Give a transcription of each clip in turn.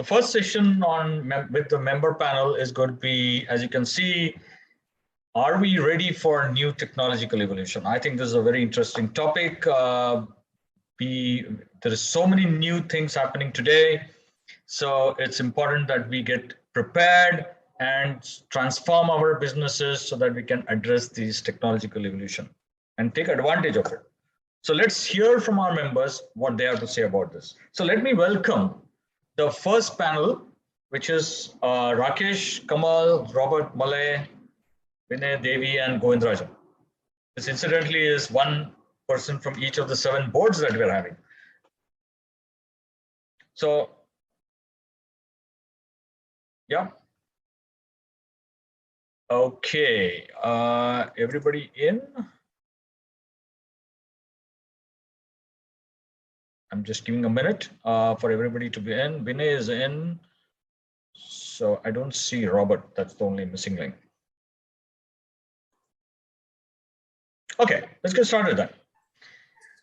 first session with the member panel is going to be, as you can see, are we ready for new technological evolution? I think this is a very interesting topic. There is so many new things happening today. So it's important that we get prepared and transform our businesses so that we can address these technological evolution and take advantage of it. So let's hear from our members what they have to say about this. So let me welcome the first panel, which is Rakesh, Kamal, Robert, Malay, Vinay, Devi, and Govindrajan. This incidentally is one person from each of the 7 boards that we're having. So, yeah. Okay, everybody in? I'm just giving a minute for everybody to be in. Vinay is in. So I don't see Robert. That's the only missing link. Okay, let's get started then.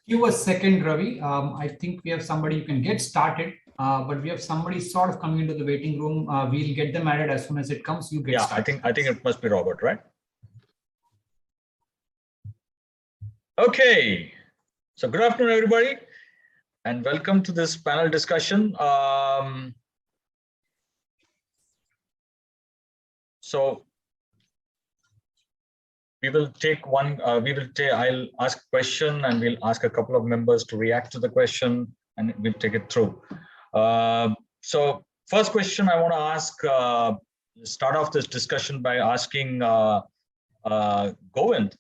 Give a second, Ravi. I think we have somebody you can get started, but we have somebody sort of coming into the waiting room. We'll get them added as soon as it comes. You get started. I think it must be Robert, right? Okay. So good afternoon, everybody, and welcome to this panel discussion. So we will take one, I'll ask a question and we'll ask a couple of members to react to the question and we'll take it through. So first question I want to ask, start off this discussion by asking Govind.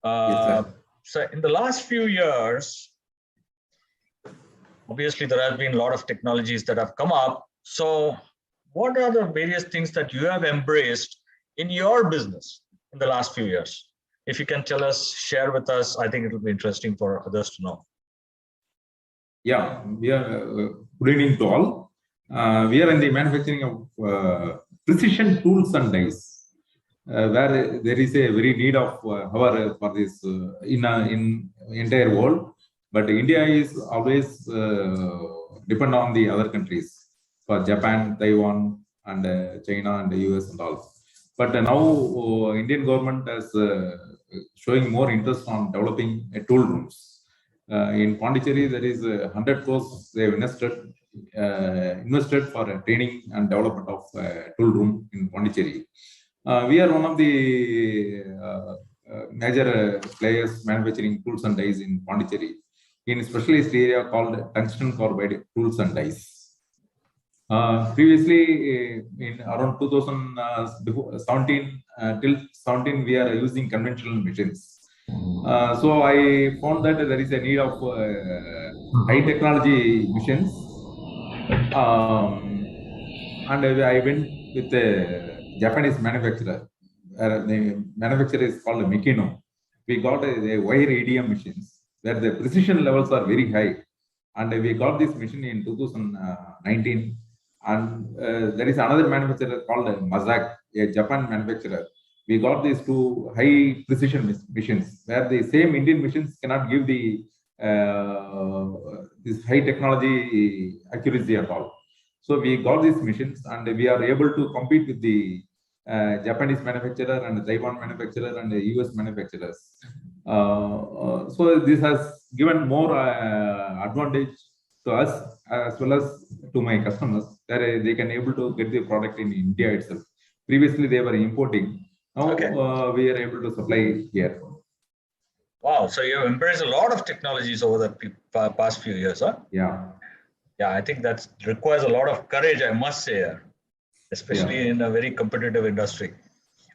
Yes, so in the last few years, obviously there have been a lot of technologies that have come up. So what are the various things that you have embraced in your business in the last few years? If you can tell us, share with us, I think it will be interesting for others to know. Yeah, we are good evening to all. We are in the manufacturing of precision tools and dies, where there is a very need of our for this in entire world. But India is always depend on the other countries for Japan, Taiwan, and China and the US and all. But now Indian government is showing more interest on developing tool rooms. In Pondicherry, there is 100 crores they have invested for training and development of tool room in Pondicherry. We are one of the major players manufacturing tools and dies in Pondicherry in a specialist area called tungsten carbide tools and dies. Previously, in around 2017 till 17, we are using conventional machines. So I found that there is a need of high technology machines, and I went with a Japanese manufacturer. The manufacturer is called Mikino. We got a wire ADM machines where the precision levels are very high, and we got this machine in 2019. And there is another manufacturer called Mazak, a Japan manufacturer. We got these 2 high precision machines where the same Indian machines cannot give the this high technology accuracy at all. So we got these machines and we are able to compete with the Japanese manufacturer and Taiwan manufacturer and the US manufacturers. So this has given more advantage to us as well as to my customers, that they can able to get the product in India itself. Previously, they were importing. Now we are able to supply here. Wow, so you have embraced a lot of technologies over the past few years, huh? Yeah. Yeah, I think that requires a lot of courage, I must say, especially in a very competitive industry.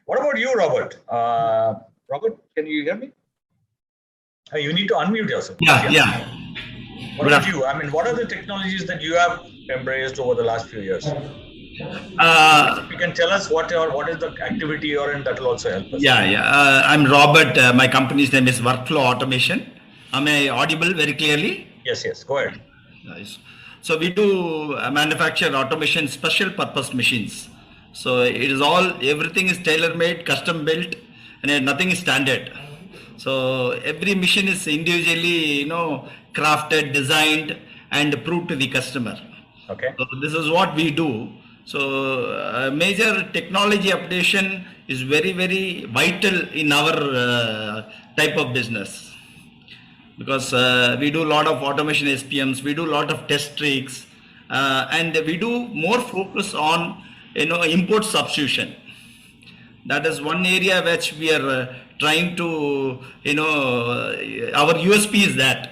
What about you, Robert? Robert, can you hear me? You need to unmute yourself. Yeah. What about you? I mean, what are the technologies that you have embraced over the last few years? If you can tell us what is the activity you're in, that will also help us. I'm Robert. My company's name is Workflow Automation. Am I audible very clearly? Yes. Go ahead. Nice. So we do manufacture automation special purpose machines. So it is everything is tailor-made, custom built, and nothing is standard. So every machine is individually, crafted, designed, and proved to the customer. Okay. So this is what we do. So major technology updation is very, very vital in our type of business, because we do a lot of automation SPMs, we do a lot of test rigs, and we do more focus on import substitution. That is one area which we are trying to, our USP is that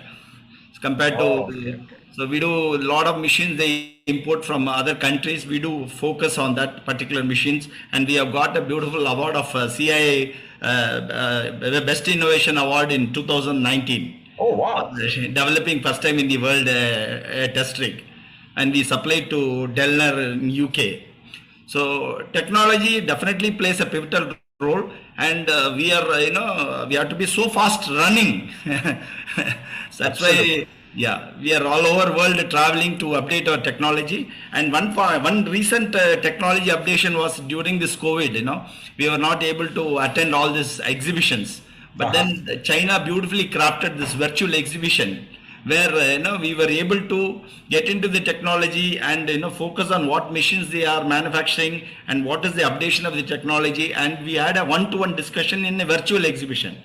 compared to, Okay. so we do a lot of machines they import from other countries. We do focus on that particular machines, and we have got a beautiful award of CIA Best Innovation Award in 2019. Oh, wow. Developing first time in the world a test rig, and we supplied to Dellner in UK. So technology definitely plays a pivotal role, and we are we have to be so fast running. So that's why we are all over world traveling to update our technology. And one recent technology updation was during this COVID. We were not able to attend all these exhibitions, but then China beautifully crafted this virtual exhibition where we were able to get into the technology and focus on what machines they are manufacturing and what is the updation of the technology, and we had a one-to-one discussion in a virtual exhibition.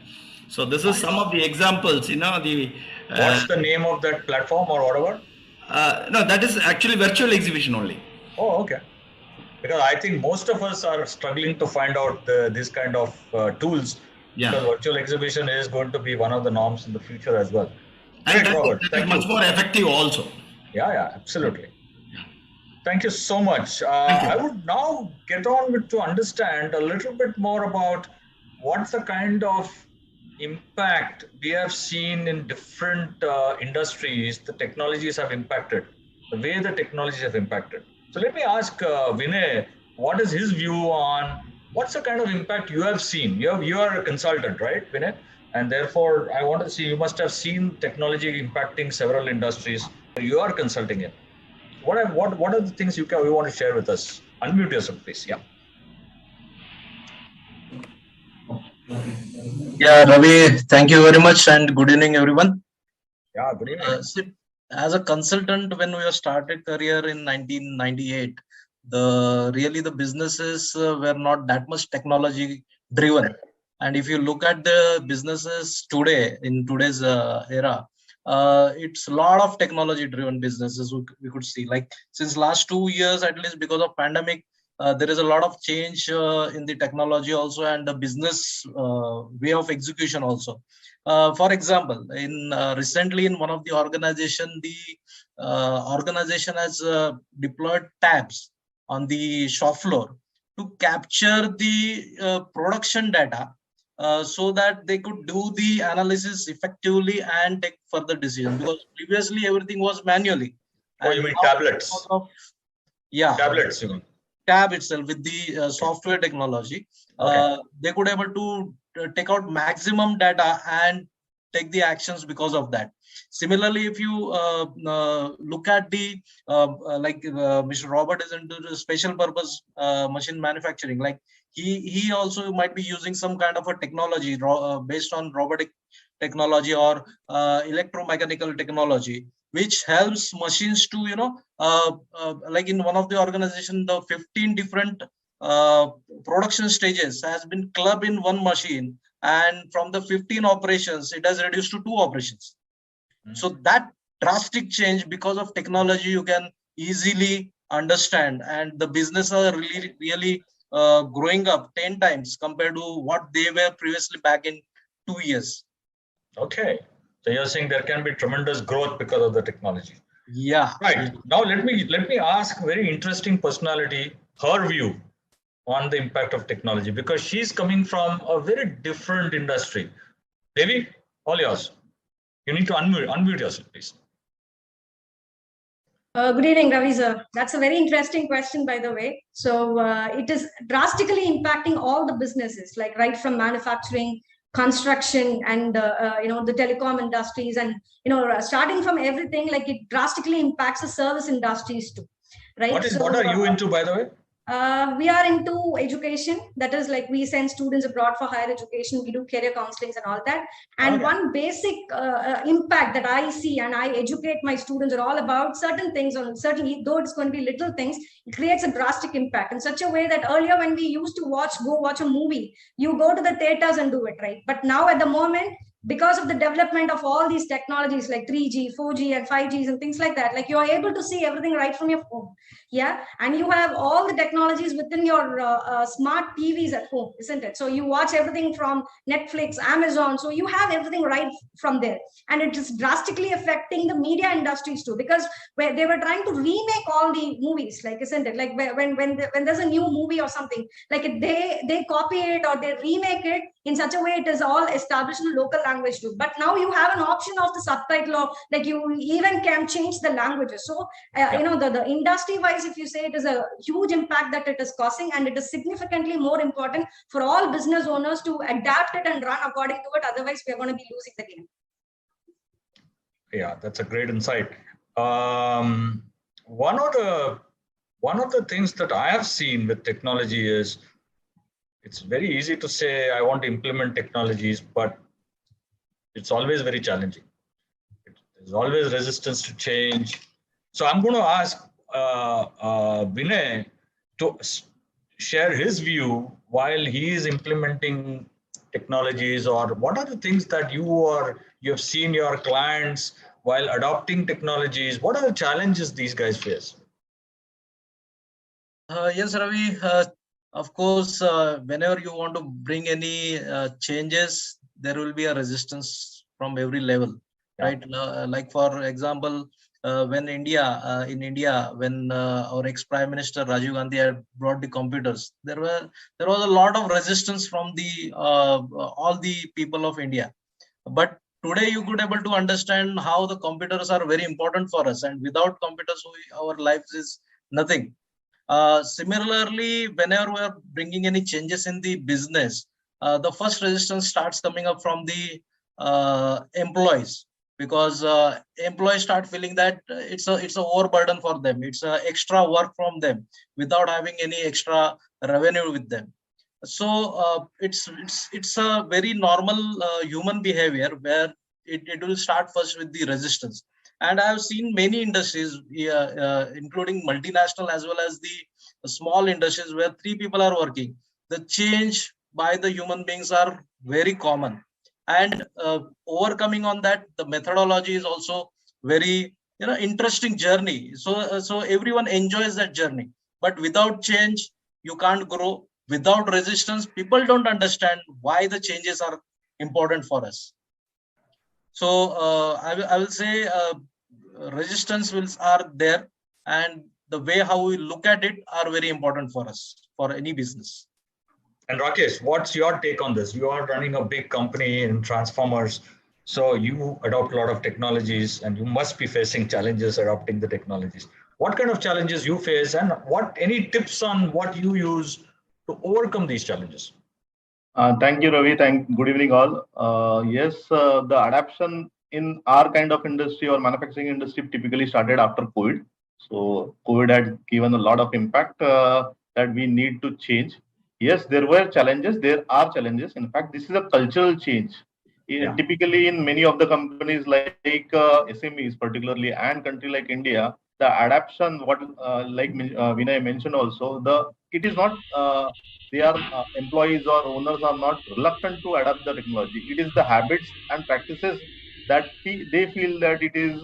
So this is some of the examples. What's the name of that platform or whatever? No, that is actually virtual exhibition only. Oh, okay. Because I think most of us are struggling to find out this kind of tools. Yeah. Because virtual exhibition is going to be one of the norms in the future as well. And Great, Robert. that Thank is much you. more effective also. Yeah, absolutely. Thank you so much. Thank you. I would now get on with to understand a little bit more about what's the kind of impact we have seen in different industries the technologies have impacted, the way the technologies have impacted. So let me ask Vinay, what is his view on what's the kind of impact you have seen? You are a consultant, right, Vinay? And therefore, I want to see, you must have seen technology impacting several industries you are consulting in. What are the things you want to share with us? Unmute yourself, please. Yeah. Yeah, Ravi, thank you very much and good evening, everyone. Yeah, good evening. As a consultant, when we started career in 1998, the businesses were not that much technology driven. And if you look at the businesses today, in today's era, it's a lot of technology driven businesses we could see. Like since last 2 years, at least because of pandemic, there is a lot of change in the technology also and the business way of execution also. For example, in recently in one of the organization, organization has deployed tabs on the shop floor to capture the production data so that they could do the analysis effectively and take further decisions. Because previously everything was manually. Oh, you mean tablets? Yeah. Tablets, you mean? Tab itself with the software technology, they could able to take out maximum data and take the actions because of that. Similarly, if you look at the Mr. Robert is into the special purpose machine manufacturing, like he also might be using some kind of a technology based on robotic technology or electromechanical technology, which helps machines to like in one of the organization, the 15 different production stages has been clubbed in one machine, and from the 15 operations it has reduced to 2 operations. So that drastic change because of technology you can easily understand, and the business are really growing up 10 times compared to what they were previously back in 2 years. Okay, so you're saying there can be tremendous growth because of the technology. Yeah. Right. Now let me ask a very interesting personality her view on the impact of technology, because she's coming from a very different industry. Devi, all yours. You need to unmute yourself, please. Good evening, Ravi sir. That's a very interesting question, by the way. So it is drastically impacting all the businesses, like right from manufacturing, construction, and the telecom industries, and starting from everything. Like it drastically impacts the service industries too, right? What are you into, by the way? We are into education. That is like we send students abroad for higher education. We do career counselings and all that. And Okay. one basic impact that I see and I educate my students are all about certain things, or certainly though it's going to be little things, it creates a drastic impact in such a way that earlier when we used to go watch a movie, you go to the theaters and do it, right? But now at the moment, because of the development of all these technologies like 3G, 4G, and 5Gs and things like that, like you are able to see everything right from your phone. Yeah, and you have all the technologies within your smart TVs at home, isn't it? So you watch everything from Netflix, Amazon. So you have everything right from there, and it is drastically affecting the media industries too, because where they were trying to remake all the movies, like, isn't it? Like when there's a new movie or something, like they copy it or they remake it in such a way it is all established in local language too. But now you have an option of the subtitle, or like you even can change the languages. So you know, the industry wise, if you say, it is a huge impact that it is causing, and it is significantly more important for all business owners to adapt it and run according to it. Otherwise, we are going to be losing the game. Yeah, that's a great insight. One of the things that I have seen with technology is it's very easy to say I want to implement technologies, but it's always very challenging. There's always resistance to change. So I'm going to ask Vinay to share his view while he is implementing technologies, or what are the things that you have seen your clients while adopting technologies. What are the challenges these guys face? Yes, Ravi. Of course, whenever you want to bring any changes, there will be a resistance from every level, right? Like for example, when in India, when our ex-Prime Minister Rajiv Gandhi had brought the computers, there was a lot of resistance from the all the people of India. But today you could able to understand how the computers are very important for us, and without computers, our lives is nothing. Similarly, whenever we are bringing any changes in the business, the first resistance starts coming up from the employees, because employees start feeling that it's a overburden for them. It's extra work from them without having any extra revenue with them. So it's a very normal human behavior where it will start first with the resistance. And I've seen many industries, including multinational as well as the small industries, where 3 people are working. The change by the human beings are very common, and overcoming on that, the methodology is also very interesting journey. So everyone enjoys that journey. But without change, you can't grow. Without resistance, people don't understand why the changes are important for us. So I will say resistance are there, and the way how we look at it are very important for us, for any business. And Rakesh, what's your take on this? You are running a big company in transformers, so you adopt a lot of technologies, and you must be facing challenges adopting the technologies. What kind of challenges you face, and any tips on what you use to overcome these challenges? Thank you, Ravi. Good evening, all. Yes, the adaptation in our kind of industry or manufacturing industry typically started after COVID. So COVID had given a lot of impact that we need to change. Yes, there were challenges. There are challenges. In fact, this is a cultural change. Typically, in many of the companies like SMEs, particularly, and country like India, the adaptation, like Vinay mentioned also, it is not they are employees or owners are not reluctant to adapt the technology. It is the habits and practices that they feel that it is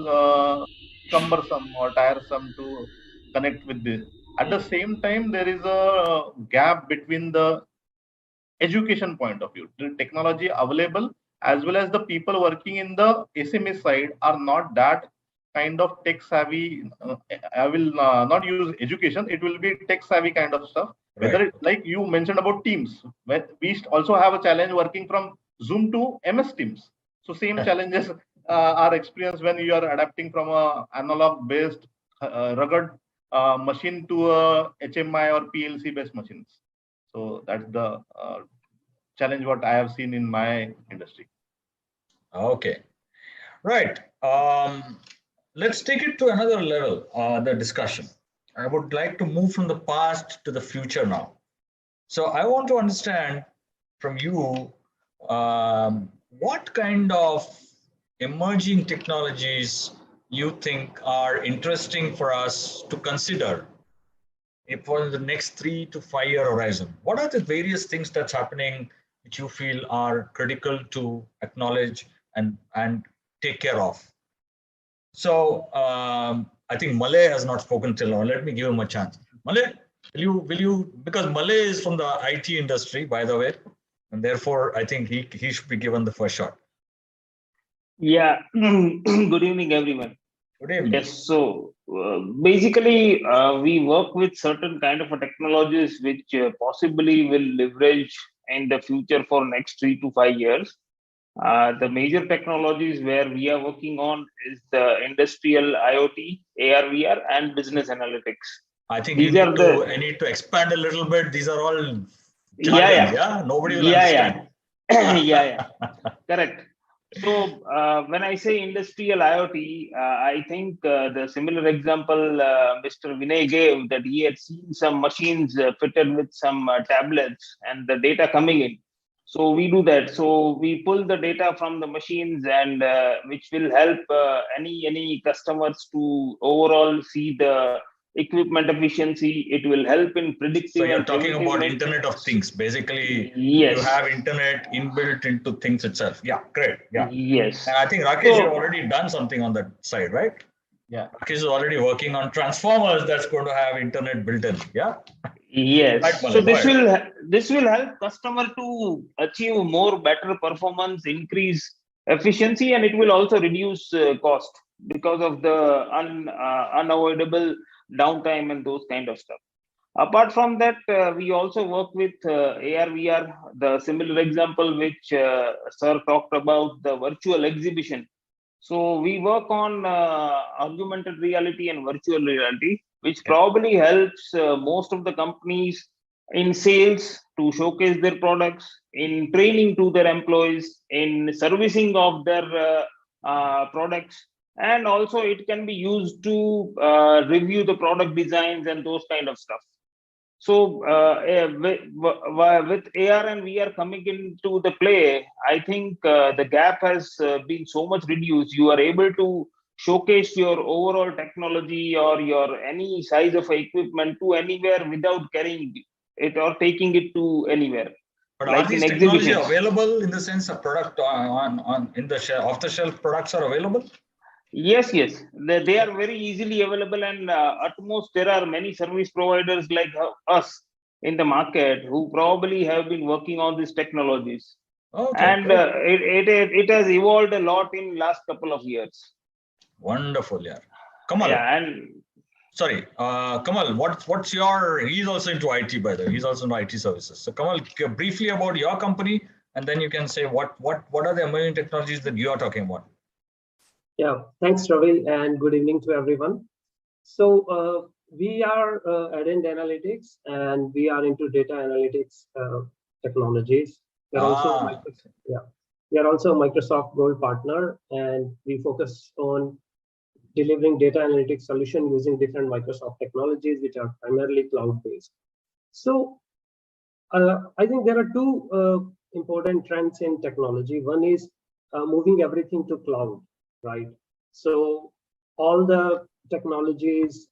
cumbersome or tiresome to connect with this. At the same time, there is a gap between the education point of view. The technology available as well as the people working in the SME side are not that kind of tech savvy. I will not use education. It will be tech savvy kind of stuff. Whether like you mentioned about Teams, we also have a challenge working from Zoom to MS Teams. So same challenges are experienced when you are adapting from a analog based rugged machine to a HMI or PLC based machines. So that's the challenge what I have seen in my industry. Okay, right. Let's take it to another level, the discussion. I would like to move from the past to the future now. So I want to understand from you what kind of emerging technologies you think are interesting for us to consider for the next 3 to 5 year horizon. What are the various things that's happening which you feel are critical to acknowledge and take care of? So I think Malay has not spoken till now. Let me give him a chance. Malay, will you, because Malay is from the IT industry, by the way, and therefore I think he should be given the first shot. Yeah. Good evening, everyone. Good evening. Yes. So basically, we work with certain kind of technologies which possibly will leverage in the future for next 3 to 5 years. The major technologies where we are working on is the industrial IoT, AR/VR, and business analytics. I think These I need to expand a little bit. These are all jargons, yeah. Nobody will understand. Yeah. Correct. So when I say industrial IoT, I think the similar example Mr. Vinay gave, that he had seen some machines fitted with some tablets and the data coming in. So we do that. So we pull the data from the machines, and which will help any customers to overall see the equipment efficiency. It will help in predictive. So you're talking about Internet of Things. Basically, yes, you have internet inbuilt into things itself. Yeah, great. Yeah. Yes. And I think Rakesh, you've already done something on that side, right? Yeah. Rakesh is already working on transformers that's going to have internet built in. Yeah. Yes. Right, So this will help customer to achieve more better performance, increase efficiency, and it will also reduce cost because of the unavoidable downtime and those kind of stuff. Apart from that, we also work with AR/VR. The similar example which Sir talked about, the virtual exhibition. So we work on augmented reality and virtual reality, which probably helps most of the companies in sales to showcase their products, in training to their employees, in servicing of their products, and also it can be used to review the product designs and those kind of stuff. So with AR and VR coming into the play, I think the gap has been so much reduced. You are able to showcase your overall technology or your any size of equipment to anywhere without carrying it or taking it to anywhere. But like are these technology available in the sense of product in the off-the-shelf products are available? Yes. They are very easily available, and at most there are many service providers like us in the market who probably have been working on these technologies. Okay, and it has evolved a lot in last couple of years. Wonderful, yeah. Kamal. Yeah, and sorry, Kamal. What's your? He's also into IT, by the way. He's also into IT services. So, Kamal, briefly about your company, and then you can say what are the emerging technologies that you are talking about. Yeah, thanks, Ravi, and good evening to everyone. So we are Adent Analytics, and we are into data analytics technologies. We are also a Microsoft Gold partner, and we focus on delivering data analytics solution using different Microsoft technologies, which are primarily cloud-based. So I think there are two important trends in technology. One is moving everything to cloud. Right. So all the technologies,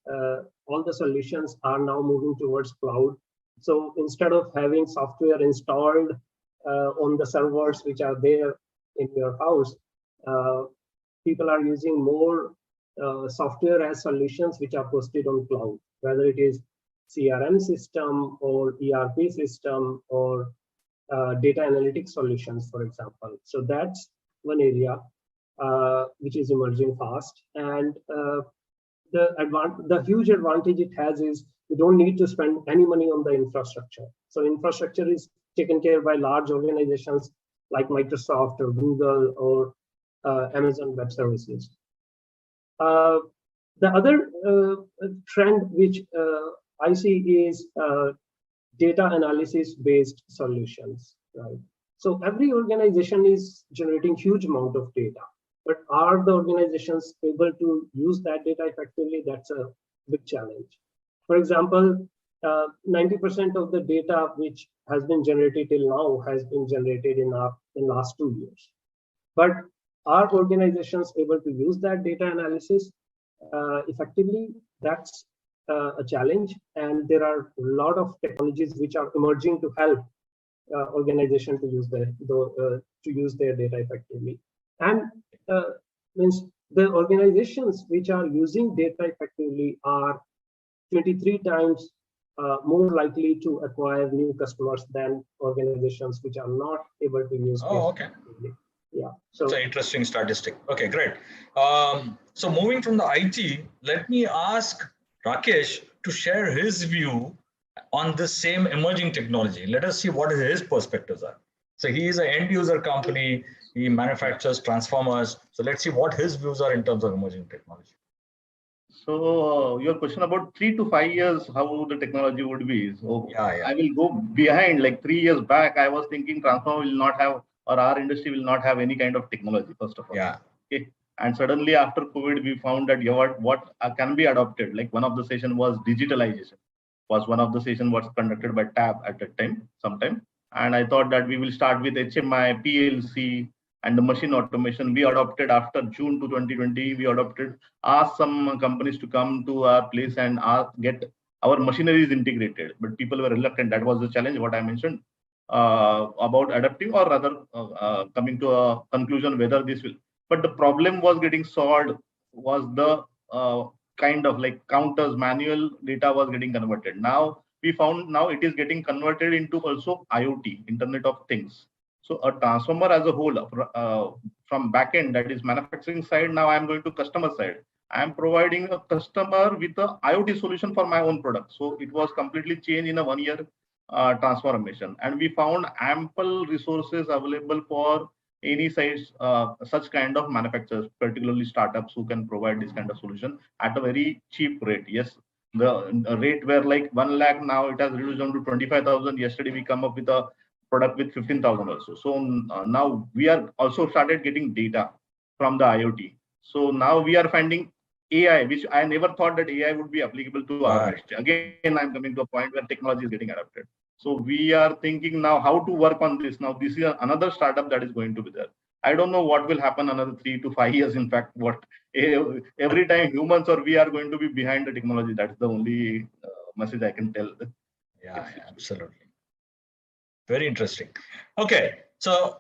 all the solutions are now moving towards cloud. So instead of having software installed on the servers which are there in your house, people are using more software as solutions which are hosted on cloud, whether it is CRM system or ERP system or data analytics solutions, for example. So that's one area which is emerging fast, and the huge advantage it has is you don't need to spend any money on the infrastructure. So infrastructure is taken care by large organizations like Microsoft or Google or Amazon Web Services. The other trend which I see is data analysis based solutions. Right. So every organization is generating huge amount of data. But are the organizations able to use that data effectively? That's a big challenge. For example, 90% of the data which has been generated till now has been generated in last 2 years. But are organizations able to use that data analysis effectively? That's a challenge, and there are a lot of technologies which are emerging to help organization to use their data effectively. And means the organizations which are using data effectively are 23 times more likely to acquire new customers than organizations which are not able to use data effectively. Yeah, so it's an interesting statistic. Okay, great. So moving from the IT, let me ask Rakesh to share his view on the same emerging technology. Let us see what his perspectives are. So he is an end user company. He manufactures transformers. So let's see what his views are in terms of emerging technology. So your question about 3 to 5 years, how the technology would be. So yeah. I will go behind, like 3 years back, I was thinking transformer will not have, or our industry will not have any kind of technology, first of all. Yeah. Okay. And suddenly after COVID, we found that what can be adopted. Like one of the session was digitalization. Was one of the session was conducted by TAB at that time, sometime. And I thought that we will start with HMI, PLC, and the machine automation. We adopted after June to 2020. We asked some companies to come to our place and get our machineries integrated. But people were reluctant. That was the challenge. What I mentioned about adapting, or rather coming to a conclusion whether this will. But the problem was getting solved was the kind of like counters, manual data was getting converted. Now we found now it is getting converted into also IoT, Internet of Things. So a transformer as a whole, from backend, that is manufacturing side, now I'm going to customer side. I'm providing a customer with a IoT solution for my own product. So it was completely changed in a 1 year transformation. And we found ample resources available for any size, such kind of manufacturers, particularly startups who can provide this kind of solution at a very cheap rate. Yes, the rate were like 1 lakh, now it has reduced down to 25,000. Yesterday we come up with a product with 15,000 also. So now we are also started getting data from the IoT. So now we are finding AI, which I never thought that AI would be applicable to our industry. Again, I'm coming to a point where technology is getting adapted. So we are thinking now how to work on this. Now this is another startup that is going to be there. I don't know what will happen another 3 to 5 years. In fact, what every time humans or we are going to be behind the technology. That's the only message I can tell. Yeah, absolutely. Very interesting. Okay, so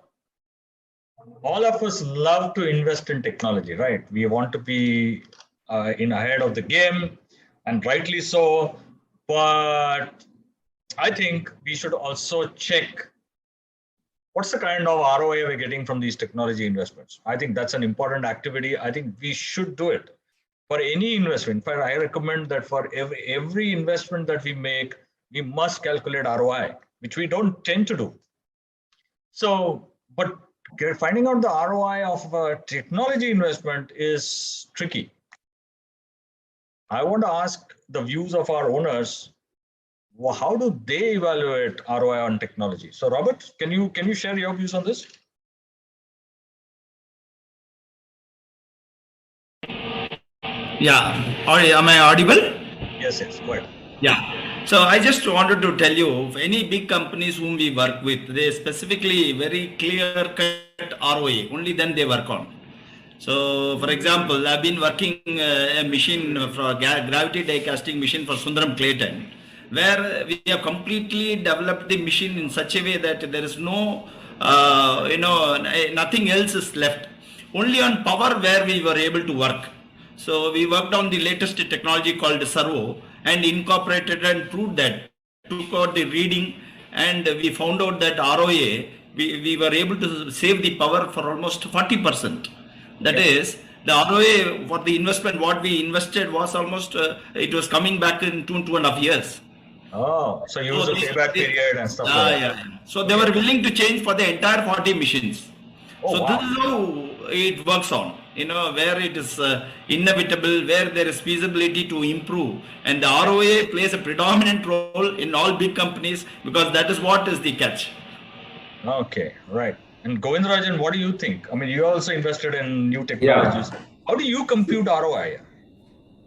all of us love to invest in technology, right? We want to be ahead of the game, and rightly so. But I think we should also check what's the kind of ROI we're getting from these technology investments. I think that's an important activity. I think we should do it for any investment. In fact, I recommend that for every investment that we make, we must calculate ROI, which we don't tend to do. So, but finding out the ROI of a technology investment is tricky. I want to ask the views of our owners. Well, how do they evaluate ROI on technology? So, Robert, can you share your views on this? Yeah. Am I audible? Yes, go ahead. Yeah. So I just wanted to tell you, any big companies whom we work with, they specifically very clear-cut ROI. Only then they work on. So, for example, I've been working a machine for a gravity die casting machine for Sundaram Clayton, where we have completely developed the machine in such a way that there is no, nothing else is left. Only on power where we were able to work. So we worked on the latest technology called Servo and incorporated and proved that, took out the reading, and we found out that ROA, we were able to save the power for almost 40%. That is, the ROA for the investment, what we invested was almost, it was coming back in 2.5 years. Oh, so use the payback period and stuff like that. Yeah. So they were willing to change for the entire 40 machines. Oh, so wow. This is how it works on, where it is inevitable, where there is feasibility to improve. And the ROA plays a predominant role in all big companies because that is what is the catch. Okay, right. And Govindarajan, what do you think? I mean, you also invested in new technologies. Yeah. How do you compute ROI?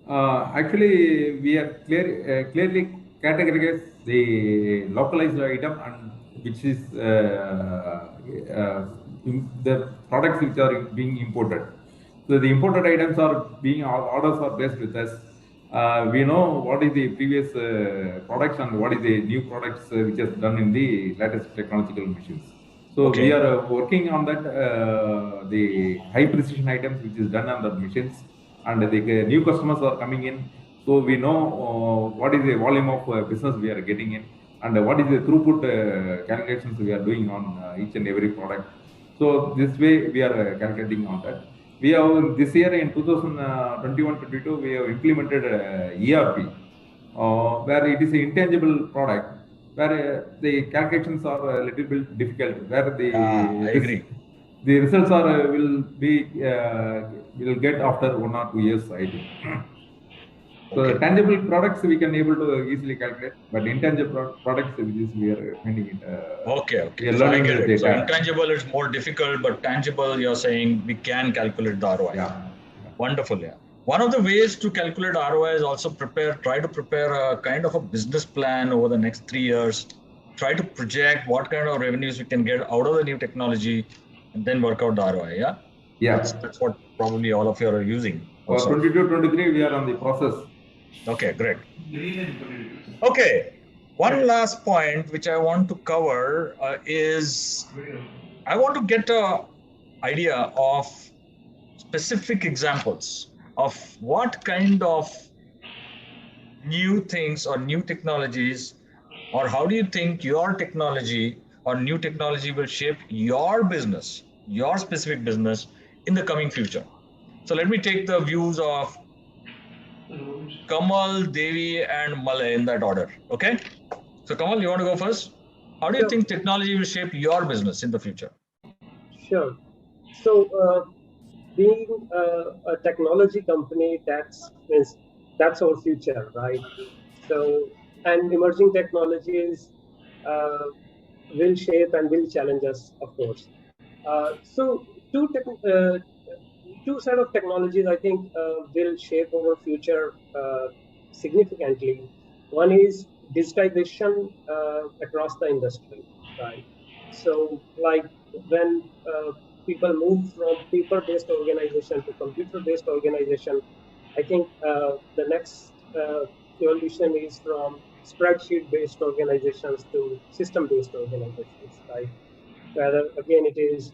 Actually, we are clearly categorize the localized item and which is the products which are being imported. So the imported items are being orders are based with us. We know what is the previous products and what is the new products which is done in the latest technological machines. So we are working on that, the high precision items which is done on the machines, and the new customers are coming in. So we know what is the volume of business we are getting in, and what is the throughput calculations we are doing on each and every product. So this way we are calculating on that. We have this year in 2021-22 we have implemented ERP, where it is an intangible product, where the calculations are a little bit difficult, where the I agree. The results are will get after 1 or 2 years, I think. So tangible products we can able to easily calculate, but intangible products we are finding it. Okay. So I get it. So intangible is more difficult, but tangible, you're saying we can calculate the ROI. Yeah. Wonderful. Yeah. One of the ways to calculate ROI is also try to prepare a kind of a business plan over the next 3 years. Try to project what kind of revenues we can get out of the new technology, and then work out the ROI. Yeah. Yeah. That's what probably all of you are using. For 22-23, we are on the process. Okay, great. Okay, one last point which I want to cover is I want to get an idea of specific examples of what kind of new things or new technologies, or how do you think your technology or new technology will shape your business, your specific business in the coming future. So let me take the views of Kamal, Devi, and Malay in that order. Okay. So Kamal, you want to go first? How do you think technology will shape your business in the future? Sure. So being a technology company, that's our future, right? So, and emerging technologies will shape and will challenge us, of course. So two set of technologies I think will shape our future significantly. One is digitization across the industry, right? So like when people move from paper-based organization to computer-based organization, I think the next evolution is from spreadsheet-based organizations to system-based organizations, right? Whether again it is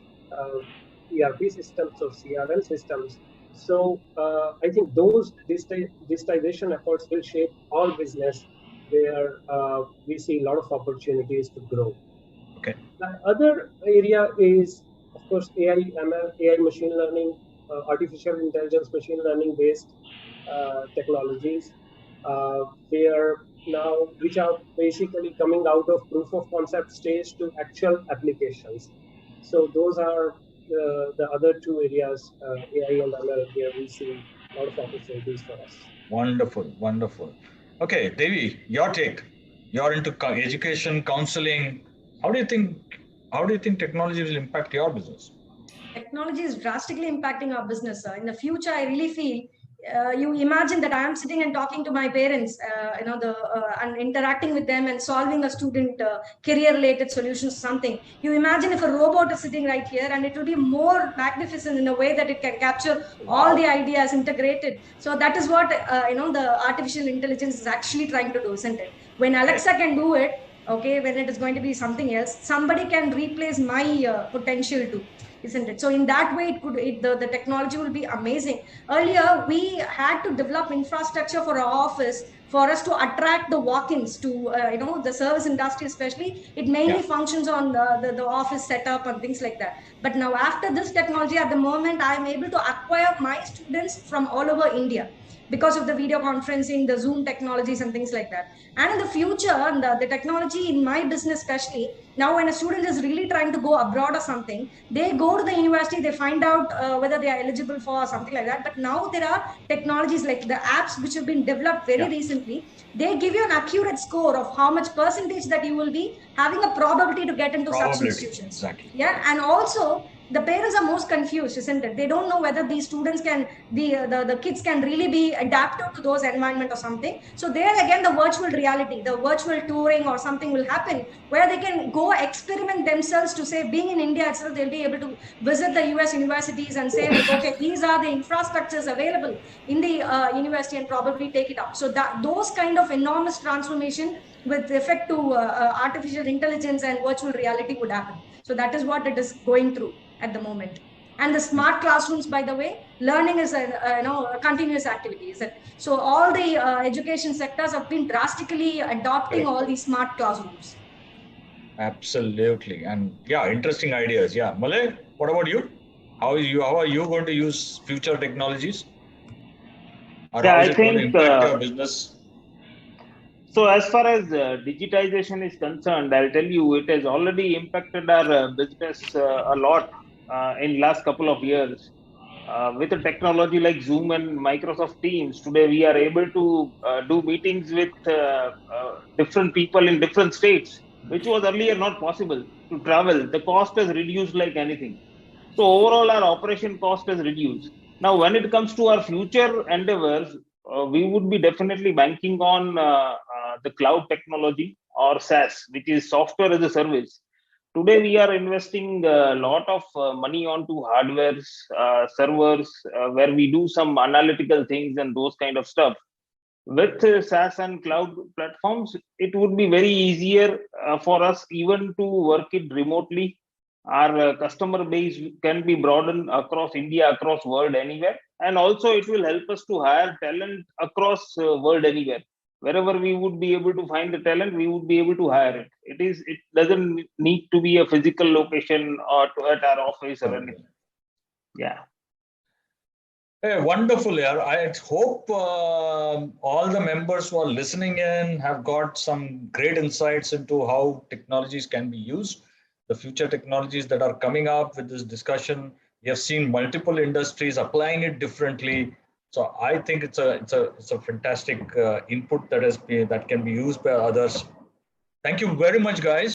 ERP systems or CRM systems. So I think those digitization efforts will shape all business where we see a lot of opportunities to grow. Okay. The other area is, of course, AI, ML, AI machine learning, artificial intelligence, machine learning based technologies, which are basically coming out of proof of concept stage to actual applications. So those are the other two areas, AI and ML, where we see a lot of opportunities for us. Wonderful, wonderful. Okay, Devi, your take. You're into education, counseling. How do you think technology will impact your business? Technology is drastically impacting our business. In the future, I really feel you imagine that I am sitting and talking to my parents, and interacting with them and solving a student career-related solutions, something. You imagine if a robot is sitting right here, and it will be more magnificent in a way that it can capture all the ideas integrated. So that is what the artificial intelligence is actually trying to do, isn't it? When Alexa can do it, okay, when it is going to be something else, somebody can replace my potential too, isn't it? So in that way, the technology will be amazing. Earlier, we had to develop infrastructure for our office for us to attract the walk-ins to, the service industry especially. It mainly functions on the office setup and things like that. But now after this technology, at the moment, I am able to acquire my students from all over India, because of the video conferencing, the Zoom technologies and things like that. And in the future, the technology in my business especially, now when a student is really trying to go abroad or something, they go to the university, they find out whether they are eligible for something like that. But now there are technologies like the apps which have been developed very recently. They give you an accurate score of how much percentage that you will be having a probability to get into such institutions. Exactly. Yeah, and also the parents are most confused, isn't it? They don't know whether these students can, the kids can really be adapted to those environment or something. So there again, the virtual reality, the virtual touring or something will happen where they can go experiment themselves to say, being in India itself, they'll be able to visit the US universities and say, like, okay, these are the infrastructures available in the university, and probably take it up. So that those kind of enormous transformation with effect to artificial intelligence and virtual reality would happen. So that is what it is going through at the moment. And the smart classrooms, by the way, learning is a continuous activity. So all the education sectors have been drastically adopting all these smart classrooms. Absolutely. And yeah, interesting ideas. Yeah. Malay, what about you? How are you going to use future technologies? Or Yeah, how is I it going to think, impact your business? So as far as digitization is concerned, I'll tell you, it has already impacted our business a lot in last couple of years. With a technology like Zoom and Microsoft Teams, today we are able to do meetings with different people in different states, which was earlier not possible to travel. The cost has reduced like anything. So overall, our operation cost has reduced. Now, when it comes to our future endeavors, we would be definitely banking on the cloud technology or SaaS, which is software as a service. Today, we are investing a lot of money onto hardwares, servers, where we do some analytical things and those kind of stuff. With SaaS and cloud platforms, it would be very easier for us even to work it remotely. Our customer base can be broadened across India, across world, anywhere. And also it will help us to hire talent across world anywhere. Wherever we would be able to find the talent, we would be able to hire it. It doesn't need to be a physical location or at our office or anything. Yeah. Hey, wonderful, yeah. I hope all the members who are listening in have got some great insights into how technologies can be used. The future technologies that are coming up with this discussion, we have seen multiple industries applying it differently. So I think it's a fantastic input that can be used by others. Thank you very much, guys.